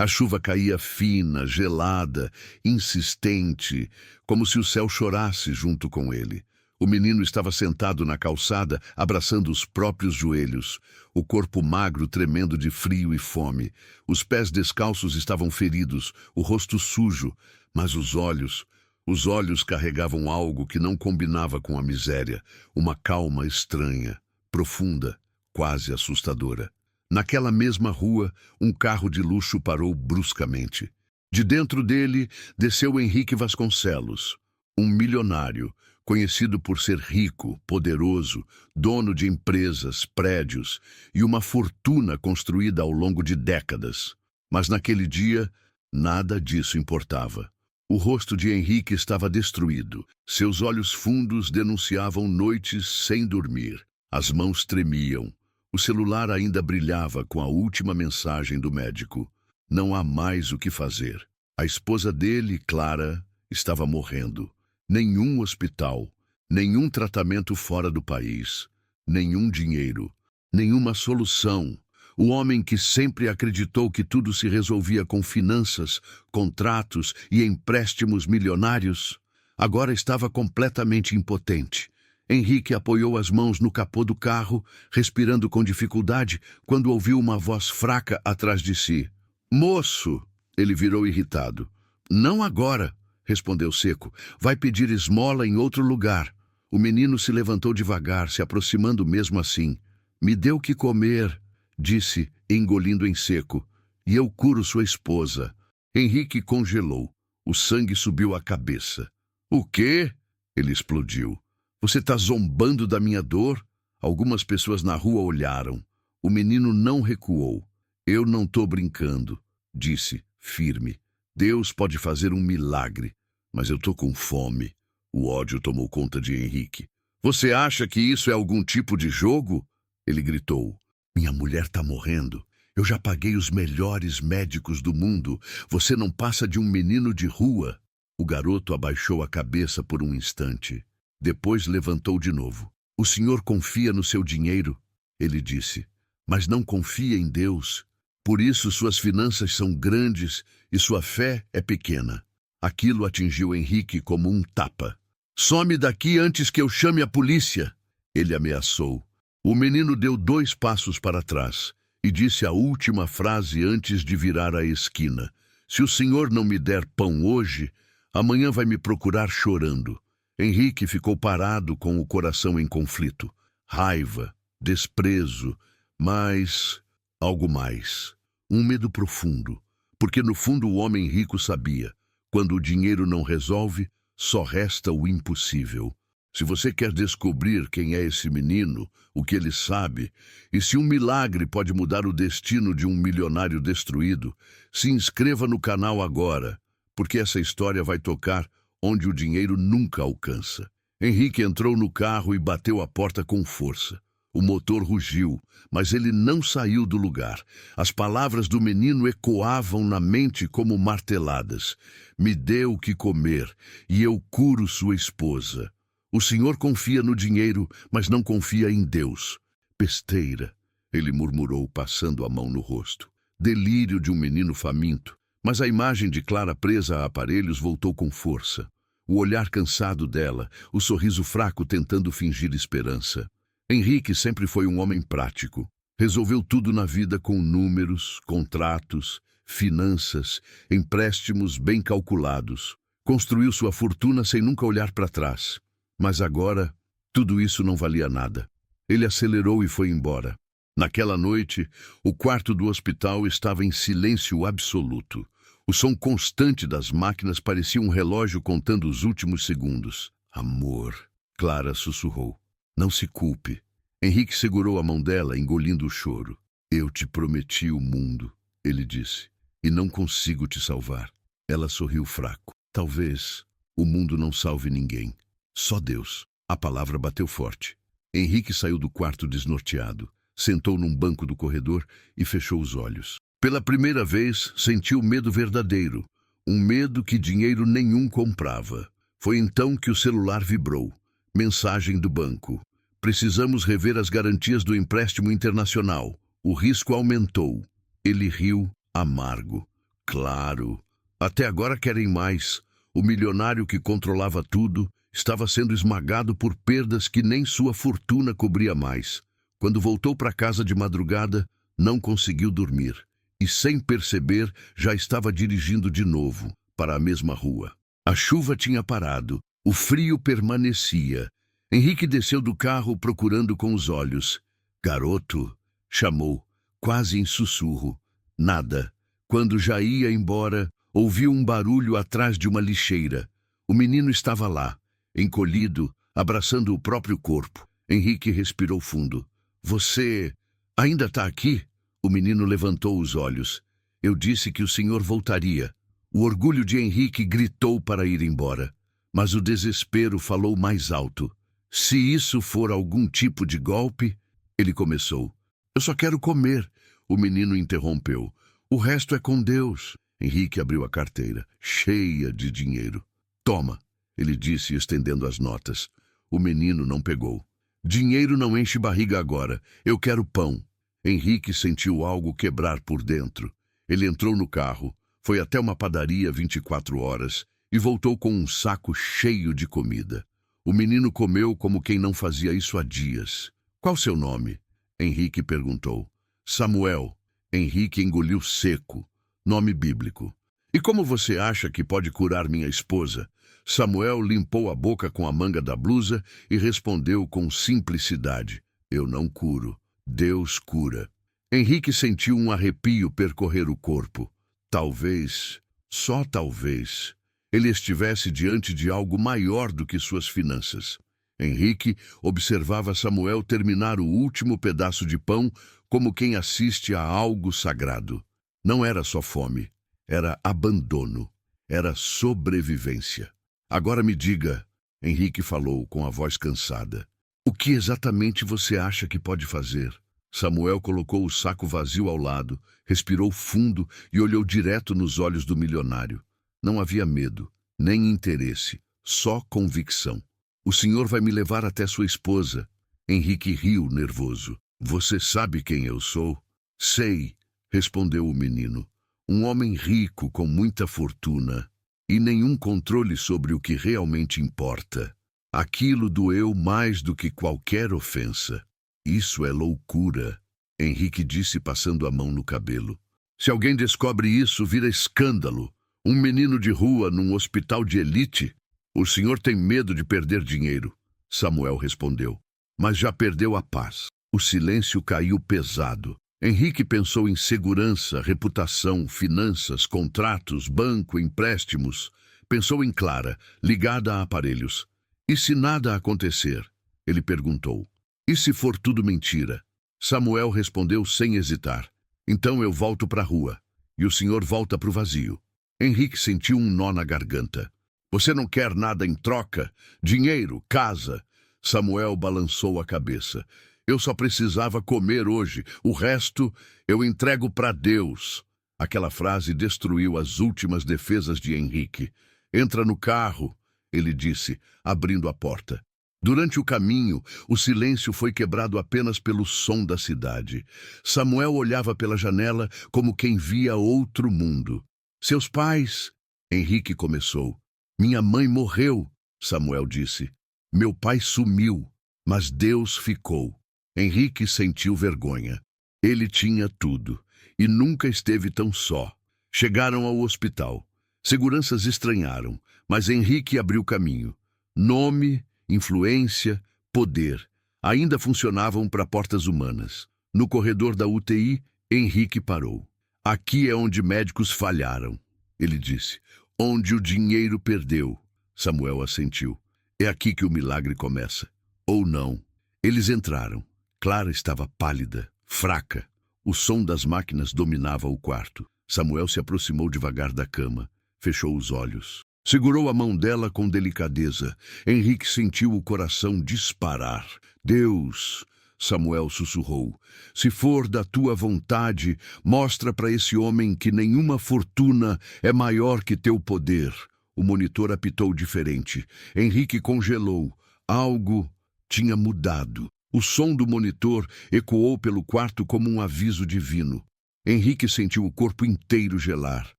A chuva caía fina, gelada, insistente, como se o céu chorasse junto com ele. O menino estava sentado na calçada, abraçando os próprios joelhos, o corpo magro tremendo de frio e fome. Os pés descalços estavam feridos, o rosto sujo, mas os olhos carregavam algo que não combinava com a miséria, uma calma estranha, profunda, quase assustadora. Naquela mesma rua, um carro de luxo parou bruscamente. De dentro dele, desceu Henrique Vasconcelos, um milionário, conhecido por ser rico, poderoso, dono de empresas, prédios e uma fortuna construída ao longo de décadas. Mas naquele dia, nada disso importava. O rosto de Henrique estava destruído. Seus olhos fundos denunciavam noites sem dormir. As mãos tremiam. O celular ainda brilhava com a última mensagem do médico. Não há mais o que fazer. A esposa dele, Clara, estava morrendo. Nenhum hospital, nenhum tratamento fora do país, nenhum dinheiro, nenhuma solução. O homem que sempre acreditou que tudo se resolvia com finanças, contratos e empréstimos milionários, agora estava completamente impotente. Henrique apoiou as mãos no capô do carro, respirando com dificuldade, quando ouviu uma voz fraca atrás de si. "Moço!" Ele virou irritado. "Não agora", respondeu seco. "Vai pedir esmola em outro lugar." O menino se levantou devagar, se aproximando mesmo assim. "Me dê o que comer", disse, engolindo em seco, "e eu curo sua esposa." Henrique congelou. O sangue subiu à cabeça. "O quê?" Ele explodiu. "Você está zombando da minha dor?" Algumas pessoas na rua olharam. O menino não recuou. "Eu não estou brincando", disse, firme. "Deus pode fazer um milagre, mas eu estou com fome." O ódio tomou conta de Henrique. "Você acha que isso é algum tipo de jogo?" Ele gritou. "Minha mulher está morrendo. Eu já paguei os melhores médicos do mundo. Você não passa de um menino de rua." O garoto abaixou a cabeça por um instante. Depois levantou de novo. "O senhor confia no seu dinheiro?" ele disse. "Mas não confia em Deus. Por isso suas finanças são grandes e sua fé é pequena." Aquilo atingiu Henrique como um tapa. "Some daqui antes que eu chame a polícia!" ele ameaçou. O menino deu 2 passos para trás e disse a última frase antes de virar a esquina. "Se o senhor não me der pão hoje, amanhã vai me procurar chorando." Henrique ficou parado com o coração em conflito. Raiva, desprezo, mas algo mais. Um medo profundo, porque no fundo o homem rico sabia, quando o dinheiro não resolve, só resta o impossível. Se você quer descobrir quem é esse menino, o que ele sabe, e se um milagre pode mudar o destino de um milionário destruído, se inscreva no canal agora, porque essa história vai tocar onde o dinheiro nunca alcança. Henrique entrou no carro e bateu a porta com força. O motor rugiu, mas ele não saiu do lugar. As palavras do menino ecoavam na mente como marteladas. "Me dê o que comer, e eu curo sua esposa." O senhor confia no dinheiro, mas não confia em Deus. "Besteira", ele murmurou, passando a mão no rosto. Delírio de um menino faminto. Mas a imagem de Clara presa a aparelhos voltou com força. O olhar cansado dela, o sorriso fraco tentando fingir esperança. Henrique sempre foi um homem prático. Resolveu tudo na vida com números, contratos, finanças, empréstimos bem calculados. Construiu sua fortuna sem nunca olhar para trás. Mas agora, tudo isso não valia nada. Ele acelerou e foi embora. Naquela noite, o quarto do hospital estava em silêncio absoluto. O som constante das máquinas parecia um relógio contando os últimos segundos. "Amor", Clara sussurrou. "Não se culpe." Henrique segurou a mão dela, engolindo o choro. "Eu te prometi o mundo", ele disse, "e não consigo te salvar." Ela sorriu fraco. "Talvez o mundo não salve ninguém. Só Deus." A palavra bateu forte. Henrique saiu do quarto desnorteado. Sentou num banco do corredor e fechou os olhos. Pela primeira vez, sentiu medo verdadeiro, um medo que dinheiro nenhum comprava. Foi então que o celular vibrou. Mensagem do banco. "Precisamos rever as garantias do empréstimo internacional. O risco aumentou." Ele riu, amargo. Claro. Até agora querem mais. O milionário que controlava tudo estava sendo esmagado por perdas que nem sua fortuna cobria mais. Quando voltou para casa de madrugada, não conseguiu dormir. E, sem perceber, já estava dirigindo de novo para a mesma rua. A chuva tinha parado. O frio permanecia. Henrique desceu do carro procurando com os olhos. Garoto, chamou, quase em sussurro. Nada. Quando já ia embora, ouviu um barulho atrás de uma lixeira. O menino estava lá, encolhido, abraçando o próprio corpo. Henrique respirou fundo. Você ainda está aqui? O menino levantou os olhos. Eu disse que o senhor voltaria. O orgulho de Henrique gritou para ir embora. Mas o desespero falou mais alto. Se isso for algum tipo de golpe... Ele começou. Eu só quero comer. O menino interrompeu. O resto é com Deus. Henrique abriu a carteira, cheia de dinheiro. Toma, ele disse, estendendo as notas. O menino não pegou. Dinheiro não enche barriga agora. Eu quero pão. Henrique sentiu algo quebrar por dentro. Ele entrou no carro, foi até uma padaria 24 horas e voltou com um saco cheio de comida. O menino comeu como quem não fazia isso há dias. Qual seu nome? Henrique perguntou. Samuel. Henrique engoliu seco. Nome bíblico. E como você acha que pode curar minha esposa? Samuel limpou a boca com a manga da blusa e respondeu com simplicidade. Eu não curo. Deus cura. Henrique sentiu um arrepio percorrer o corpo. Talvez, só talvez, ele estivesse diante de algo maior do que suas finanças. Henrique observava Samuel terminar o último pedaço de pão como quem assiste a algo sagrado. Não era só fome, era abandono, era sobrevivência. Agora me diga, Henrique falou com a voz cansada, o que exatamente você acha que pode fazer? Samuel colocou o saco vazio ao lado, respirou fundo e olhou direto nos olhos do milionário. Não havia medo, nem interesse, só convicção. O senhor vai me levar até sua esposa. Henrique riu nervoso. Você sabe quem eu sou? Sei, respondeu o menino. Um homem rico com muita fortuna e nenhum controle sobre o que realmente importa. Aquilo doeu mais do que qualquer ofensa. Isso é loucura, Henrique disse passando a mão no cabelo. Se alguém descobre isso, vira escândalo. Um menino de rua num hospital de elite? O senhor tem medo de perder dinheiro, Samuel respondeu. Mas já perdeu a paz. O silêncio caiu pesado. Henrique pensou em segurança, reputação, finanças, contratos, banco, empréstimos. Pensou em Clara, ligada a aparelhos. E se nada acontecer? Ele perguntou. E se for tudo mentira? Samuel respondeu sem hesitar. Então eu volto para a rua. E o senhor volta para o vazio. Henrique sentiu um nó na garganta. Você não quer nada em troca? Dinheiro, casa? Samuel balançou a cabeça. Eu só precisava comer hoje. O resto eu entrego para Deus. Aquela frase destruiu as últimas defesas de Henrique. Entra no carro, ele disse, abrindo a porta. Durante o caminho, o silêncio foi quebrado apenas pelo som da cidade. Samuel olhava pela janela como quem via outro mundo. Seus pais... Henrique começou. Minha mãe morreu, Samuel disse. Meu pai sumiu, mas Deus ficou. Henrique sentiu vergonha. Ele tinha tudo e nunca esteve tão só. Chegaram ao hospital. Seguranças estranharam, mas Henrique abriu caminho. Nome, influência, poder ainda funcionavam para portas humanas. No corredor da UTI, Henrique parou. Aqui é onde médicos falharam, ele disse. Onde o dinheiro perdeu. Samuel assentiu. É aqui que o milagre começa. Ou não. Eles entraram. Clara estava pálida, fraca. O som das máquinas dominava o quarto. Samuel se aproximou devagar da cama. Fechou os olhos. Segurou a mão dela com delicadeza. Henrique sentiu o coração disparar. Deus, Samuel sussurrou, se for da tua vontade, mostra para esse homem que nenhuma fortuna é maior que teu poder. O monitor apitou diferente. Henrique congelou. Algo tinha mudado. O som do monitor ecoou pelo quarto como um aviso divino. Henrique sentiu o corpo inteiro gelar.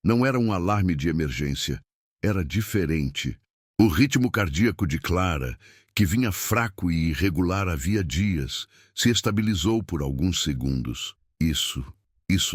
Não era um alarme de emergência. Era diferente. O ritmo cardíaco de Clara, que vinha fraco e irregular havia dias, se estabilizou por alguns segundos. Isso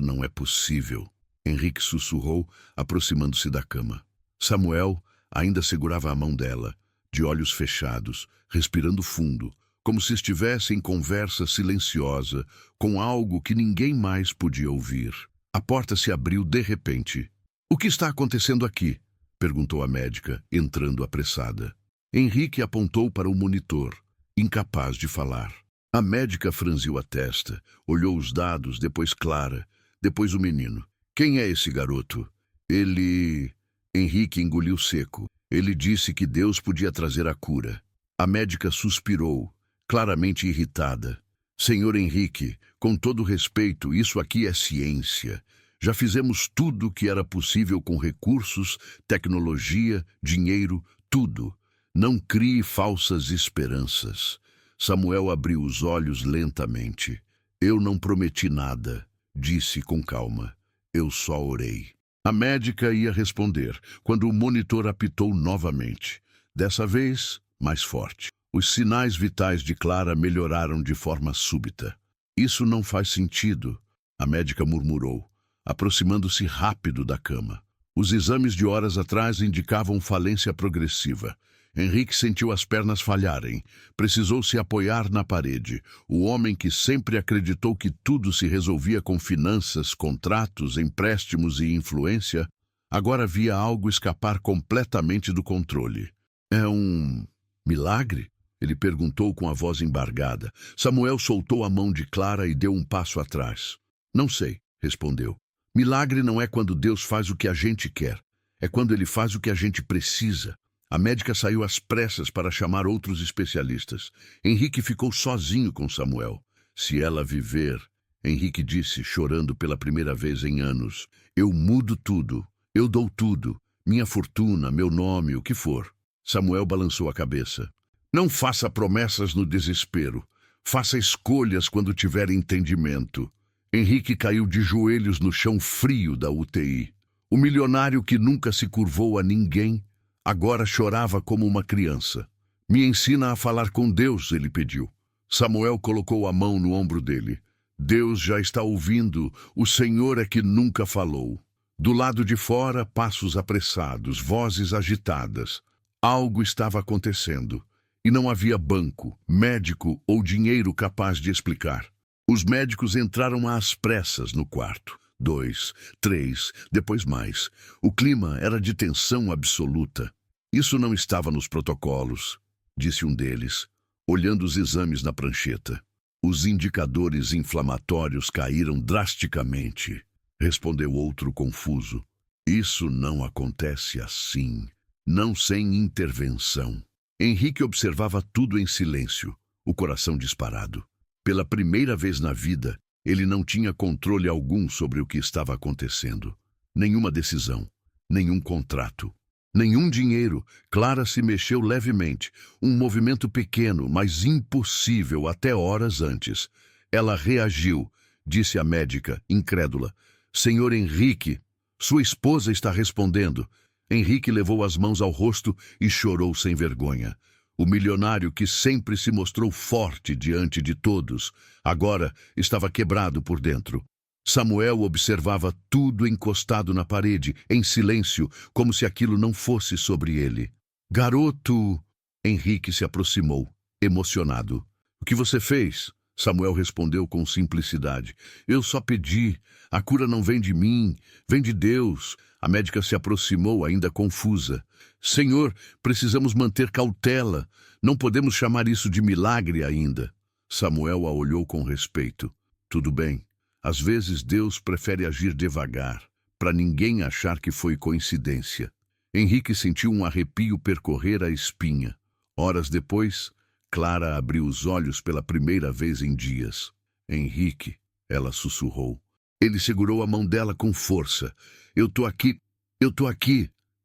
não é possível. Henrique sussurrou, aproximando-se da cama. Samuel ainda segurava a mão dela, de olhos fechados, respirando fundo, como se estivesse em conversa silenciosa com algo que ninguém mais podia ouvir. A porta se abriu de repente. "O que está acontecendo aqui?" perguntou a médica, entrando apressada. Henrique apontou para o monitor, incapaz de falar. A médica franziu a testa, olhou os dados, depois Clara, depois o menino. "Quem é esse garoto?" Ele... Henrique engoliu seco. Ele disse que Deus podia trazer a cura. A médica suspirou, claramente irritada. "Senhor Henrique, com todo respeito, isso aqui é ciência. Já fizemos tudo o que era possível com recursos, tecnologia, dinheiro, tudo. Não crie falsas esperanças." Samuel abriu os olhos lentamente. "Eu não prometi nada", disse com calma. "Eu só orei." A médica ia responder, quando o monitor apitou novamente. Dessa vez, mais forte. Os sinais vitais de Clara melhoraram de forma súbita. "Isso não faz sentido", a médica murmurou, aproximando-se rápido da cama. Os exames de horas atrás indicavam falência progressiva. Henrique sentiu as pernas falharem. Precisou se apoiar na parede. O homem que sempre acreditou que tudo se resolvia com finanças, contratos, empréstimos e influência, agora via algo escapar completamente do controle. "É um milagre?" ele perguntou com a voz embargada. Samuel soltou a mão de Clara e deu um passo atrás. "Não sei", respondeu. "Milagre não é quando Deus faz o que a gente quer. É quando ele faz o que a gente precisa." A médica saiu às pressas para chamar outros especialistas. Henrique ficou sozinho com Samuel. "Se ela viver", Henrique disse, chorando pela primeira vez em anos, "eu mudo tudo. Eu dou tudo. Minha fortuna, meu nome, o que for." Samuel balançou a cabeça. "Não faça promessas no desespero. Faça escolhas quando tiver entendimento." Henrique caiu de joelhos no chão frio da UTI. O milionário que nunca se curvou a ninguém agora chorava como uma criança. "Me ensina a falar com Deus", ele pediu. Samuel colocou a mão no ombro dele. "Deus já está ouvindo, o Senhor é que nunca falou." Do lado de fora, passos apressados, vozes agitadas. Algo estava acontecendo, e não havia banco, médico ou dinheiro capaz de explicar. Os médicos entraram às pressas no quarto. 2, 3, depois mais. O clima era de tensão absoluta. "Isso não estava nos protocolos", disse um deles, olhando os exames na prancheta. "Os indicadores inflamatórios caíram drasticamente", respondeu outro confuso. "Isso não acontece assim, não sem intervenção." Henrique observava tudo em silêncio, o coração disparado. Pela primeira vez na vida, ele não tinha controle algum sobre o que estava acontecendo. Nenhuma decisão, nenhum contrato, nenhum dinheiro. Clara se mexeu levemente, um movimento pequeno, mas impossível até horas antes. Ela reagiu, disse a médica, incrédula. "Senhor Henrique, sua esposa está respondendo." Henrique levou as mãos ao rosto e chorou sem vergonha. O milionário, que sempre se mostrou forte diante de todos, agora estava quebrado por dentro. Samuel observava tudo encostado na parede, em silêncio, como se aquilo não fosse sobre ele. "Garoto!" Henrique se aproximou, emocionado. "O que você fez?" Samuel respondeu com simplicidade. "Eu só pedi. A cura não vem de mim, vem de Deus." A médica se aproximou, ainda confusa. "Senhor, precisamos manter cautela. Não podemos chamar isso de milagre ainda." Samuel a olhou com respeito. "Tudo bem. Às vezes Deus prefere agir devagar, para ninguém achar que foi coincidência." Henrique sentiu um arrepio percorrer a espinha. Horas depois, Clara abriu os olhos pela primeira vez em dias. "Henrique", ela sussurrou. Ele segurou a mão dela com força. Eu tô aqui."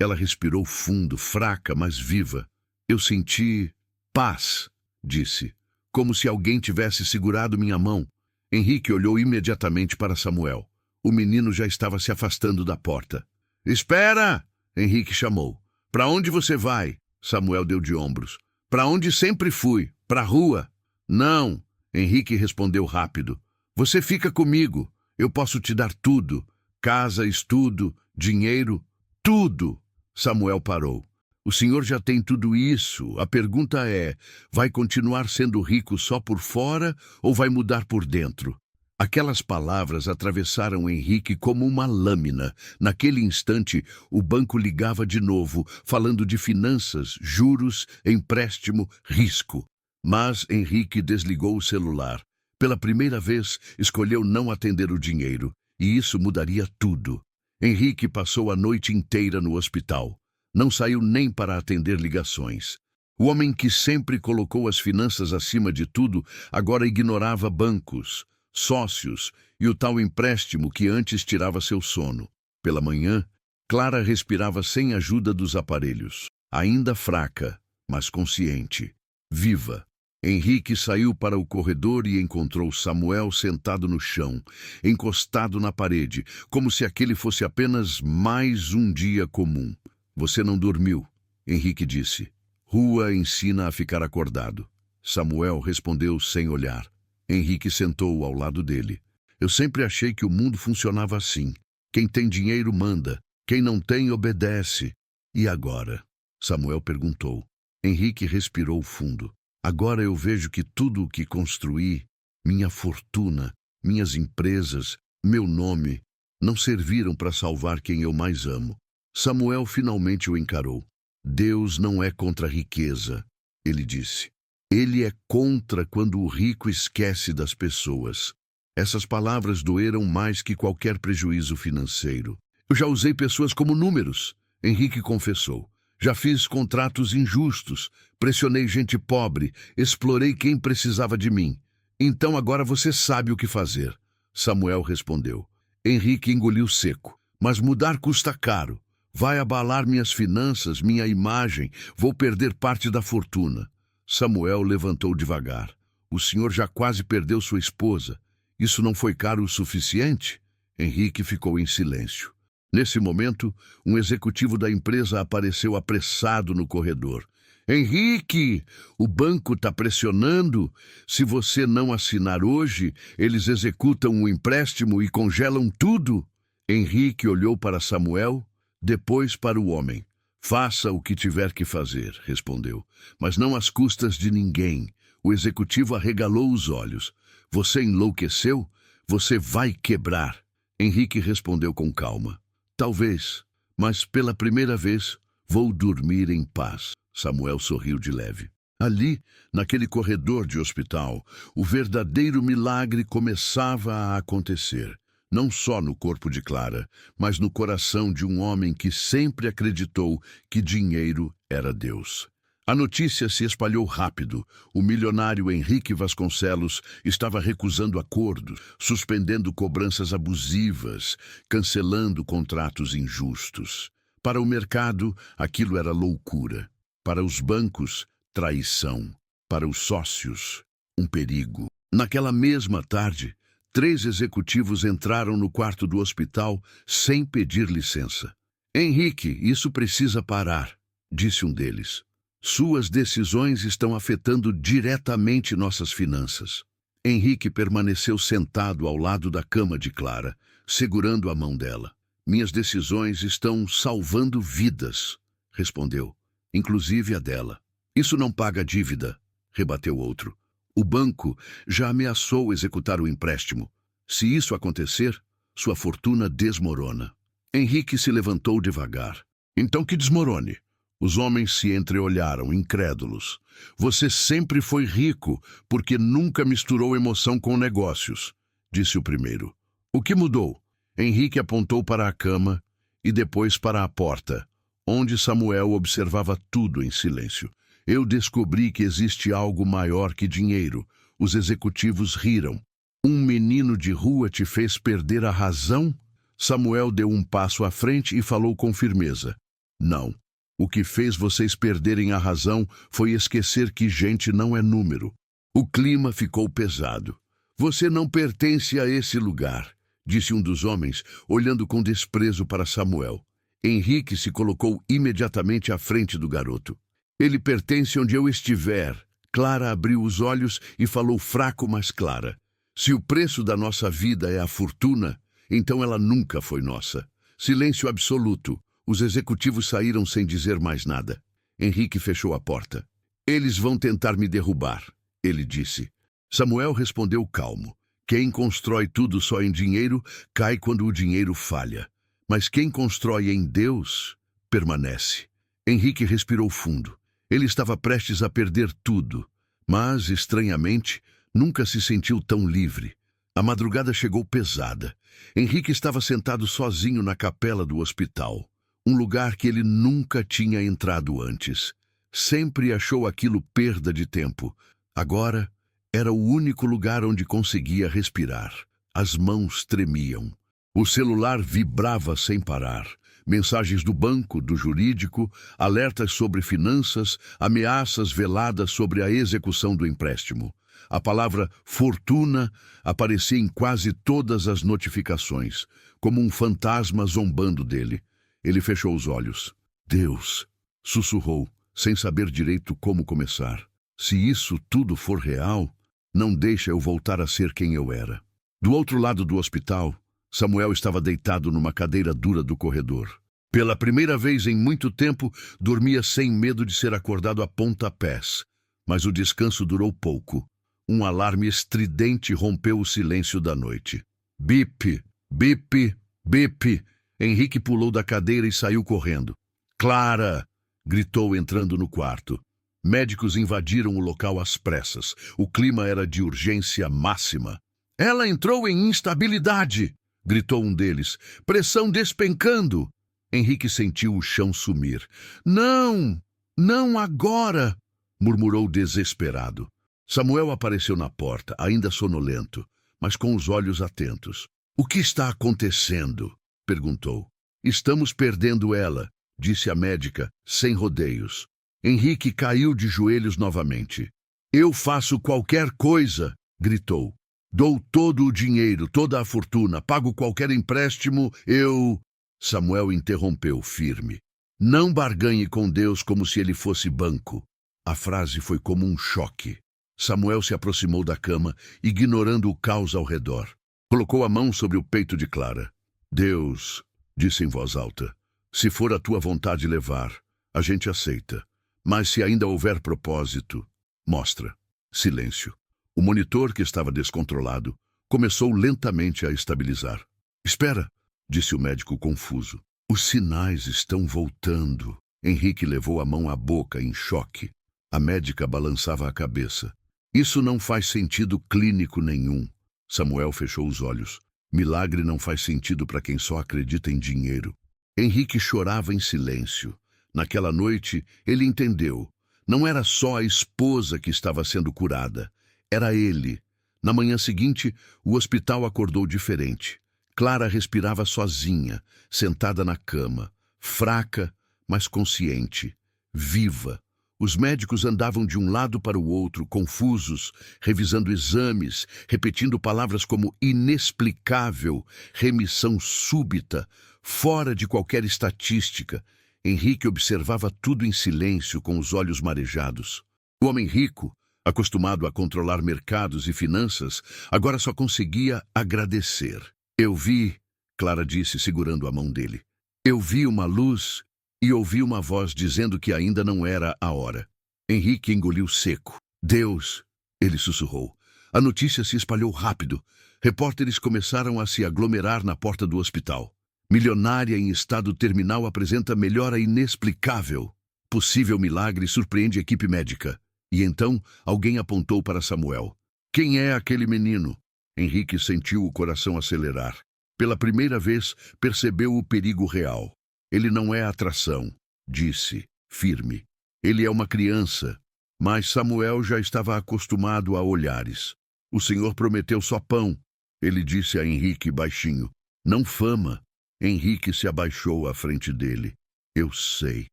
Ela respirou fundo, fraca, mas viva. "Eu senti paz", disse, como se alguém tivesse segurado minha mão. Henrique olhou imediatamente para Samuel. O menino já estava se afastando da porta. Espera! Henrique chamou. Para onde você vai? Samuel deu de ombros. Para onde sempre fui, para a rua. Não, Henrique respondeu rápido. Você fica comigo, eu posso te dar tudo. Casa, estudo, dinheiro, tudo. Samuel parou. O senhor já tem tudo isso. A pergunta é, vai continuar sendo rico só por fora ou vai mudar por dentro? Aquelas palavras atravessaram Henrique como uma lâmina. Naquele instante, o banco ligava de novo, falando de finanças, juros, empréstimo, risco. Mas Henrique desligou o celular. Pela primeira vez, escolheu não atender o dinheiro, e isso mudaria tudo. Henrique passou a noite inteira no hospital. Não saiu nem para atender ligações. O homem que sempre colocou as finanças acima de tudo, agora ignorava bancos, sócios e o tal empréstimo que antes tirava seu sono. Pela manhã, Clara respirava sem ajuda dos aparelhos, ainda fraca, mas consciente, viva. Henrique saiu para o corredor e encontrou Samuel sentado no chão, encostado na parede, como se aquele fosse apenas mais um dia comum. Você não dormiu, Henrique disse. Rua ensina a ficar acordado. Samuel respondeu sem olhar. Henrique sentou ao lado dele. Eu sempre achei que o mundo funcionava assim. Quem tem dinheiro manda, quem não tem obedece. E agora? Samuel perguntou. Henrique respirou fundo. Agora eu vejo que tudo o que construí, minha fortuna, minhas empresas, meu nome, não serviram para salvar quem eu mais amo. Samuel finalmente o encarou. Deus não é contra a riqueza, ele disse. Ele é contra quando o rico esquece das pessoas. Essas palavras doeram mais que qualquer prejuízo financeiro. Eu já usei pessoas como números, Henrique confessou. Já fiz contratos injustos, pressionei gente pobre, explorei quem precisava de mim. Então agora você sabe o que fazer, Samuel respondeu. Henrique engoliu seco. Mas mudar custa caro. Vai abalar minhas finanças, minha imagem, vou perder parte da fortuna. Samuel levantou devagar. O senhor já quase perdeu sua esposa. Isso não foi caro o suficiente? Henrique ficou em silêncio. Nesse momento, um executivo da empresa apareceu apressado no corredor. Henrique, o banco está pressionando. Se você não assinar hoje, eles executam o empréstimo e congelam tudo. Henrique olhou para Samuel, depois para o homem. Faça o que tiver que fazer, respondeu, mas não às custas de ninguém. O executivo arregalou os olhos. Você enlouqueceu? Você vai quebrar. Henrique respondeu com calma. Talvez, mas pela primeira vez vou dormir em paz. Samuel sorriu de leve. Ali, naquele corredor de hospital, o verdadeiro milagre começava a acontecer. Não só no corpo de Clara, mas no coração de um homem que sempre acreditou que dinheiro era Deus. A notícia se espalhou rápido. O milionário Henrique Vasconcelos estava recusando acordos, suspendendo cobranças abusivas, cancelando contratos injustos. Para o mercado, aquilo era loucura. Para os bancos, traição. Para os sócios, um perigo. Naquela mesma tarde, 3 executivos entraram no quarto do hospital sem pedir licença. Henrique, isso precisa parar, disse um deles. Suas decisões estão afetando diretamente nossas finanças. Henrique permaneceu sentado ao lado da cama de Clara, segurando a mão dela. Minhas decisões estão salvando vidas, respondeu, inclusive a dela. Isso não paga a dívida, rebateu outro. O banco já ameaçou executar o empréstimo. Se isso acontecer, sua fortuna desmorona. Henrique se levantou devagar. Então que desmorone. Os homens se entreolharam, incrédulos. Você sempre foi rico, porque nunca misturou emoção com negócios, disse o primeiro. O que mudou? Henrique apontou para a cama e depois para a porta, onde Samuel observava tudo em silêncio. Eu descobri que existe algo maior que dinheiro. Os executivos riram. Um menino de rua te fez perder a razão? Samuel deu um passo à frente e falou com firmeza. Não. O que fez vocês perderem a razão foi esquecer que gente não é número. O clima ficou pesado. Você não pertence a esse lugar, disse um dos homens, olhando com desprezo para Samuel. Henrique se colocou imediatamente à frente do garoto. Ele pertence onde eu estiver. Clara abriu os olhos e falou fraco, mas clara. Se o preço da nossa vida é a fortuna, então ela nunca foi nossa. Silêncio absoluto. Os executivos saíram sem dizer mais nada. Henrique fechou a porta. Eles vão tentar me derrubar, ele disse. Samuel respondeu calmo. Quem constrói tudo só em dinheiro, cai quando o dinheiro falha. Mas quem constrói em Deus, permanece. Henrique respirou fundo. Ele estava prestes a perder tudo, mas, estranhamente, nunca se sentiu tão livre. A madrugada chegou pesada. Henrique estava sentado sozinho na capela do hospital, um lugar que ele nunca tinha entrado antes. Sempre achou aquilo perda de tempo. Agora, era o único lugar onde conseguia respirar. As mãos tremiam. O celular vibrava sem parar. Mensagens do banco, do jurídico, alertas sobre finanças, ameaças veladas sobre a execução do empréstimo. A palavra fortuna aparecia em quase todas as notificações, como um fantasma zombando dele. Ele fechou os olhos. Deus, sussurrou, sem saber direito como começar. Se isso tudo for real, não deixa eu voltar a ser quem eu era. Do outro lado do hospital, Samuel estava deitado numa cadeira dura do corredor. Pela primeira vez em muito tempo, dormia sem medo de ser acordado a pontapés. Mas o descanso durou pouco. Um alarme estridente rompeu o silêncio da noite. Bip, bip, bip. Henrique pulou da cadeira e saiu correndo. Clara! Gritou entrando no quarto. Médicos invadiram o local às pressas. O clima era de urgência máxima. Ela entrou em instabilidade! Gritou um deles. Pressão despencando! Henrique sentiu o chão sumir. Não! Não agora! Murmurou desesperado. Samuel apareceu na porta, ainda sonolento, mas com os olhos atentos. O que está acontecendo? Perguntou. Estamos perdendo ela, disse a médica, sem rodeios. Henrique caiu de joelhos novamente. Eu faço qualquer coisa, gritou. Dou todo o dinheiro, toda a fortuna, pago qualquer empréstimo, eu... Samuel interrompeu, firme. Não barganhe com Deus como se ele fosse banco. A frase foi como um choque. Samuel se aproximou da cama, ignorando o caos ao redor. Colocou a mão sobre o peito de Clara. Deus, disse em voz alta, se for a tua vontade levar, a gente aceita. Mas se ainda houver propósito, mostra. Silêncio. O monitor, que estava descontrolado, começou lentamente a estabilizar. Espera, disse o médico confuso. Os sinais estão voltando. Henrique levou a mão à boca em choque. A médica balançava a cabeça. Isso não faz sentido clínico nenhum. Samuel fechou os olhos. Milagre não faz sentido para quem só acredita em dinheiro. Henrique chorava em silêncio. Naquela noite, ele entendeu. Não era só a esposa que estava sendo curada. Era ele. Na manhã seguinte, o hospital acordou diferente. Clara respirava sozinha, sentada na cama, fraca, mas consciente, viva. Os médicos andavam de um lado para o outro, confusos, revisando exames, repetindo palavras como inexplicável, remissão súbita, fora de qualquer estatística. Henrique observava tudo em silêncio, com os olhos marejados. O homem rico, acostumado a controlar mercados e finanças, agora só conseguia agradecer. Eu vi, Clara disse, segurando a mão dele. Eu vi uma luz e ouvi uma voz dizendo que ainda não era a hora. Henrique engoliu seco. Deus, ele sussurrou. A notícia se espalhou rápido. Repórteres começaram a se aglomerar na porta do hospital. Milionária em estado terminal apresenta melhora inexplicável. Possível milagre surpreende a equipe médica. E então alguém apontou para Samuel. Quem é aquele menino? Henrique sentiu o coração acelerar. Pela primeira vez, percebeu o perigo real. Ele não é atração, disse, firme. Ele é uma criança. Mas Samuel já estava acostumado a olhares. O Senhor prometeu só pão, ele disse a Henrique baixinho. Não fama. Henrique se abaixou à frente dele. Eu sei,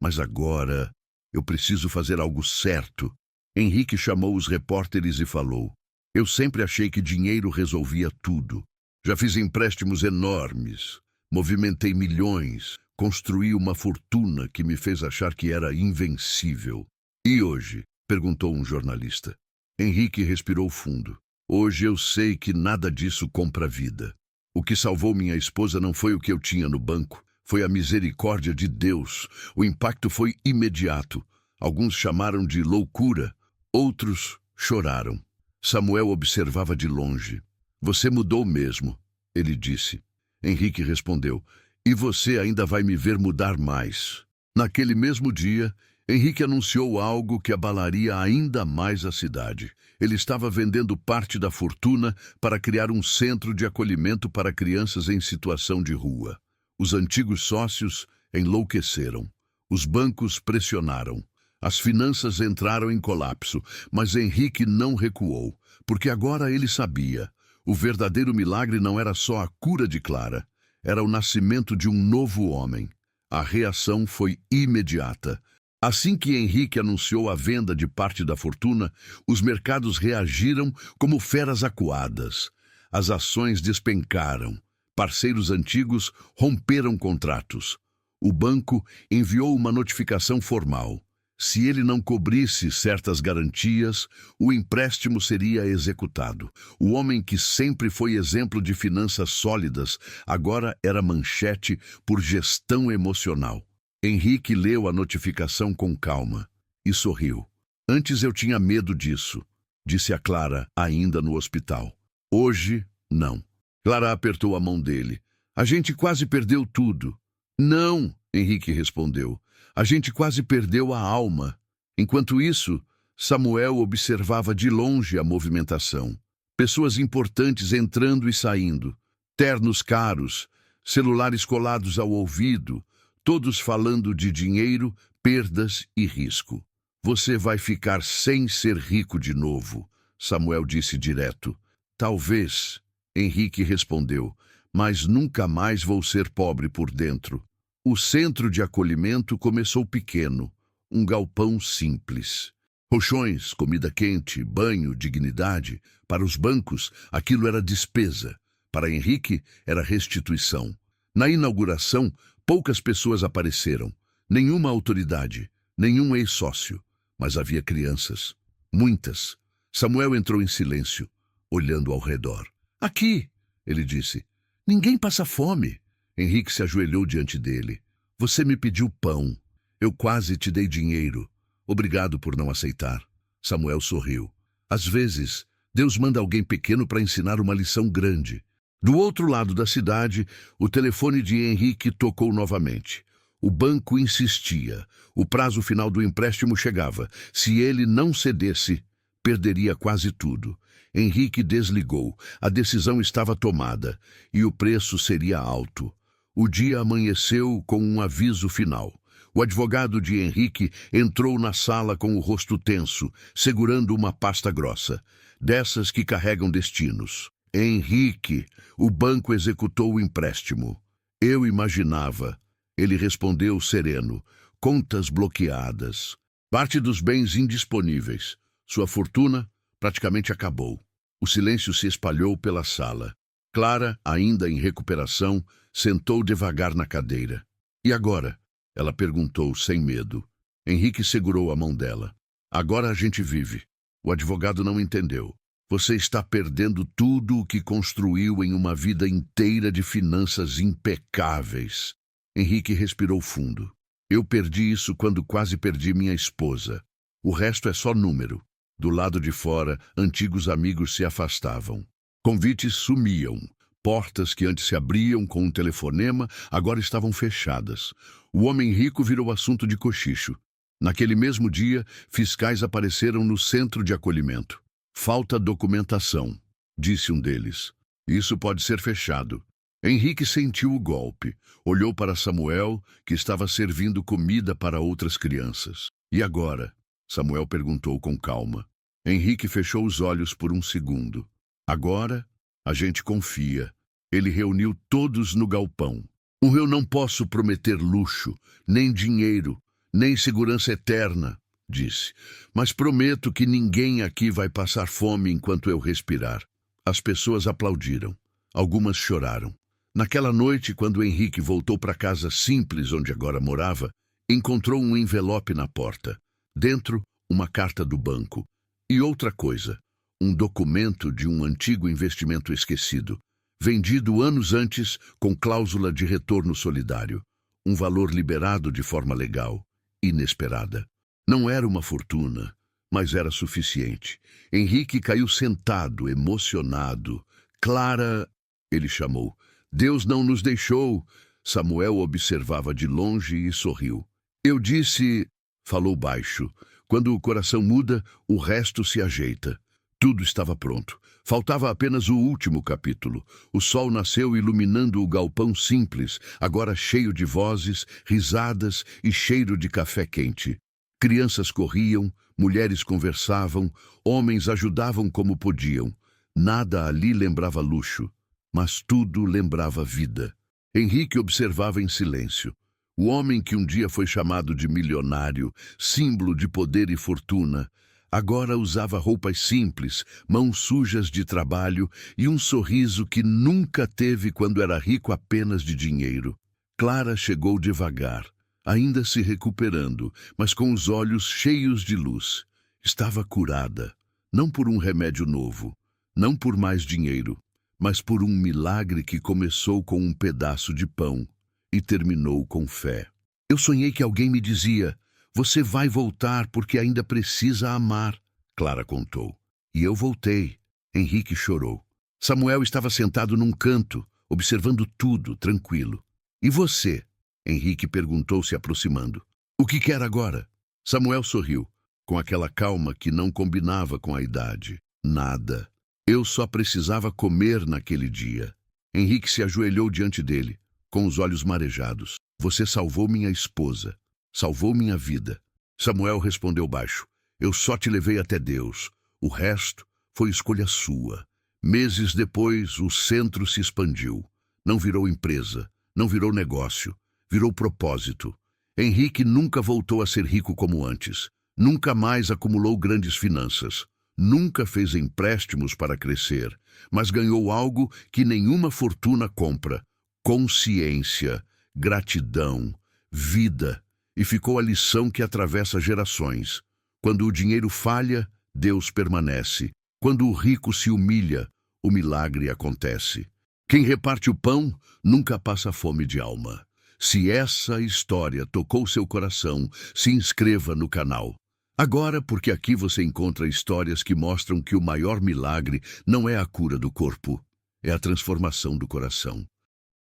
mas agora eu preciso fazer algo certo. Henrique chamou os repórteres e falou. Eu sempre achei que dinheiro resolvia tudo. Já fiz empréstimos enormes, movimentei milhões, Construí uma fortuna que me fez achar que era invencível. E hoje? Perguntou um jornalista. Henrique respirou fundo. Hoje eu sei que nada disso compra vida. O que salvou minha esposa não foi o que eu tinha no banco. Foi a misericórdia de Deus. O impacto foi imediato. Alguns chamaram de loucura. Outros choraram. Samuel observava de longe. Você mudou mesmo, ele disse. Henrique respondeu. E você ainda vai me ver mudar mais. Naquele mesmo dia, Henrique anunciou algo que abalaria ainda mais a cidade. Ele estava vendendo parte da fortuna para criar um centro de acolhimento para crianças em situação de rua. Os antigos sócios enlouqueceram. Os bancos pressionaram. As finanças entraram em colapso, mas Henrique não recuou, porque agora ele sabia. O verdadeiro milagre não era só a cura de Clara. Era o nascimento de um novo homem. A reação foi imediata. Assim que Henrique anunciou a venda de parte da fortuna, os mercados reagiram como feras acuadas. As ações despencaram. Parceiros antigos romperam contratos. O banco enviou uma notificação formal. Se ele não cobrisse certas garantias, o empréstimo seria executado. O homem que sempre foi exemplo de finanças sólidas, agora era manchete por gestão emocional. Henrique leu a notificação com calma e sorriu. Antes eu tinha medo disso, disse a Clara, ainda no hospital. Hoje, não. Clara apertou a mão dele. A gente quase perdeu tudo. Não, Henrique respondeu. A gente quase perdeu a alma. Enquanto isso, Samuel observava de longe a movimentação. Pessoas importantes entrando e saindo. Ternos caros, celulares colados ao ouvido, todos falando de dinheiro, perdas e risco. Você vai ficar sem ser rico de novo, Samuel disse direto. Talvez, Henrique respondeu, mas nunca mais vou ser pobre por dentro. O centro de acolhimento começou pequeno, um galpão simples. Colchões, comida quente, banho, dignidade. Para os bancos, aquilo era despesa. Para Henrique, era restituição. Na inauguração, poucas pessoas apareceram. Nenhuma autoridade, nenhum ex-sócio. Mas havia crianças. Muitas. Samuel entrou em silêncio, olhando ao redor. Aqui, ele disse. Ninguém passa fome. Henrique se ajoelhou diante dele. Você me pediu pão. Eu quase te dei dinheiro. Obrigado por não aceitar. Samuel sorriu. Às vezes, Deus manda alguém pequeno para ensinar uma lição grande. Do outro lado da cidade, o telefone de Henrique tocou novamente. O banco insistia. O prazo final do empréstimo chegava. Se ele não cedesse, perderia quase tudo. Henrique desligou. A decisão estava tomada. E o preço seria alto. O dia amanheceu com um aviso final. O advogado de Henrique entrou na sala com o rosto tenso, segurando uma pasta grossa, dessas que carregam destinos. Henrique, o banco executou o empréstimo. Eu imaginava. Ele respondeu sereno. Contas bloqueadas. Parte dos bens indisponíveis. Sua fortuna praticamente acabou. O silêncio se espalhou pela sala. Clara, ainda em recuperação, sentou devagar na cadeira. E agora? Ela perguntou, sem medo. Henrique segurou a mão dela. Agora a gente vive. O advogado não entendeu. Você está perdendo tudo o que construiu em uma vida inteira de finanças impecáveis. Henrique respirou fundo. Eu perdi isso quando quase perdi minha esposa. O resto é só número. Do lado de fora, antigos amigos se afastavam. Convites sumiam. Portas que antes se abriam com um telefonema, agora estavam fechadas. O homem rico virou assunto de cochicho. Naquele mesmo dia, fiscais apareceram no centro de acolhimento. Falta documentação, disse um deles. Isso pode ser fechado. Henrique sentiu o golpe. Olhou para Samuel, que estava servindo comida para outras crianças. E agora? Samuel perguntou com calma. Henrique fechou os olhos por um segundo. Agora, a gente confia. Ele reuniu todos no galpão. Eu não posso prometer luxo, nem dinheiro, nem segurança eterna, disse. Mas prometo que ninguém aqui vai passar fome enquanto eu respirar. As pessoas aplaudiram. Algumas choraram. Naquela noite, quando Henrique voltou para a casa simples onde agora morava, encontrou um envelope na porta. Dentro, uma carta do banco. E outra coisa, um documento de um antigo investimento esquecido, vendido anos antes com cláusula de retorno solidário. Um valor liberado de forma legal, inesperada. Não era uma fortuna, mas era suficiente. Henrique caiu sentado, emocionado. Clara, ele chamou. Deus não nos deixou. Samuel observava de longe e sorriu. Eu disse, falou baixo, quando o coração muda, o resto se ajeita. Tudo estava pronto. Faltava apenas o último capítulo. O sol nasceu iluminando o galpão simples, agora cheio de vozes, risadas e cheiro de café quente. Crianças corriam, mulheres conversavam, homens ajudavam como podiam. Nada ali lembrava luxo, mas tudo lembrava vida. Henrique observava em silêncio. O homem que um dia foi chamado de milionário, símbolo de poder e fortuna, agora usava roupas simples, mãos sujas de trabalho e um sorriso que nunca teve quando era rico apenas de dinheiro. Clara chegou devagar, ainda se recuperando, mas com os olhos cheios de luz. Estava curada, não por um remédio novo, não por mais dinheiro, mas por um milagre que começou com um pedaço de pão e terminou com fé. Eu sonhei que alguém me dizia: você vai voltar porque ainda precisa amar, Clara contou. E eu voltei. Henrique chorou. Samuel estava sentado num canto, observando tudo, tranquilo. E você? Henrique perguntou, se aproximando. O que quer agora? Samuel sorriu, com aquela calma que não combinava com a idade. Nada. Eu só precisava comer naquele dia. Henrique se ajoelhou diante dele, com os olhos marejados. Você salvou minha esposa. Salvou minha vida. Samuel respondeu baixo. Eu só te levei até Deus. O resto foi escolha sua. Meses depois, o centro se expandiu. Não virou empresa, não virou negócio, virou propósito. Henrique nunca voltou a ser rico como antes. Nunca mais acumulou grandes finanças. Nunca fez empréstimos para crescer, mas ganhou algo que nenhuma fortuna compra: consciência, gratidão, vida. E ficou a lição que atravessa gerações. Quando o dinheiro falha, Deus permanece. Quando o rico se humilha, o milagre acontece. Quem reparte o pão nunca passa fome de alma. Se essa história tocou seu coração, se inscreva no canal. Agora, porque aqui você encontra histórias que mostram que o maior milagre não é a cura do corpo, é a transformação do coração.